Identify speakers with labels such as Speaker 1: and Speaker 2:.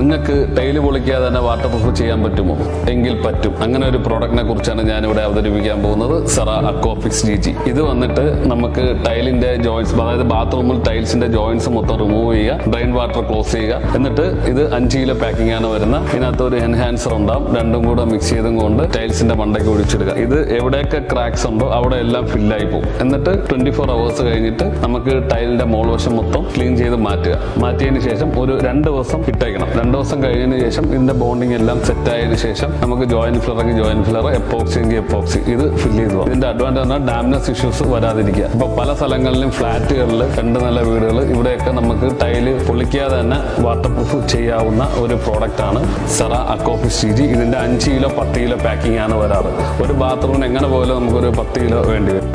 Speaker 1: നിങ്ങൾക്ക് ടൈല് പൊളിക്കാതെ തന്നെ water proof ചെയ്യാൻ പറ്റുമോ? എങ്കിൽ പറ്റും. അങ്ങനെ ഒരു പ്രോഡക്റ്റിനെ കുറിച്ചാണ് ഞാനിവിടെ അവതരിപ്പിക്കാൻ പോകുന്നത്. സെറ അക്വാഫിക്സ് GG. ഇത് വന്നിട്ട് നമുക്ക് ടൈലിന്റെ ജോയിന്റ്സ്, അതായത് ബാത്റൂമിൽ ടൈൽസിന്റെ ജോയിന്റ്സ് മൊത്തം റിമൂവ് ചെയ്യുക, ഡ്രെയിൻ വാട്ടർ ക്ലോസ് ചെയ്യുക. എന്നിട്ട് ഇത് 5 കിലോ പാക്കിംഗ് ആണ് വരുന്നത്. ഇതിനകത്ത് ഒരു എൻഹാൻസർ ഉണ്ടാവും. രണ്ടും കൂടെ മിക്സ് ചെയ്തും കൊണ്ട് ടൈൽസിന്റെ മണ്ടയ്ക്ക് ഒഴിച്ചിടുക. ഇത് എവിടെയൊക്കെ ക്രാക്സ് ഉണ്ടോ അവിടെ എല്ലാം ഫില്ലായി പോകും. എന്നിട്ട് 24 അവേഴ്സ് കഴിഞ്ഞിട്ട് നമുക്ക് ടൈലിന്റെ മോൾവശം മൊത്തം ക്ലീൻ ചെയ്ത് മാറ്റുക. മാറ്റിയതിന് ശേഷം ഒരു 2 ദിവസം ഇട്ടേക്കണം. 2 ദിവസം കഴിഞ്ഞതിന് ശേഷം ഇതിന്റെ ബോണ്ടിങ് എല്ലാം സെറ്റ് ആയതിനു ശേഷം നമുക്ക് ജോയിന്റ് ഫില്ലറെങ്കിൽ ജോയിന്റ് ഫില്ലർ, എപ്പോക്സി എങ്കിൽ എപ്പോക്സി ഇത് ഫില്ല് ചെയ്തു പോകും. ഇതിന്റെ അഡ്വാൻറ്റേജ് പറഞ്ഞാൽ ഡാമേജ് ഇഷ്യൂസ് വരാതിരിക്കുക. ഇപ്പൊ പല സ്ഥലങ്ങളിലും ഫ്ലാറ്റുകളിൽ 2 നില വീടുകൾ, ഇവിടെയൊക്കെ നമുക്ക് ടൈല് പൊളിക്കാതെ തന്നെ വാട്ടർ പ്രൂഫ് ചെയ്യാവുന്ന ഒരു പ്രോഡക്റ്റ് ആണ് സെറ അക്വാഫിക്സ് GG. ഇതിന്റെ 5 കിലോ 10 കിലോ പാക്കിംഗ് ആണ് വരാറ്. ഒരു ബാത്റൂമിന് എങ്ങനെ പോലും നമുക്കൊരു 10 കിലോ വേണ്ടി വരും.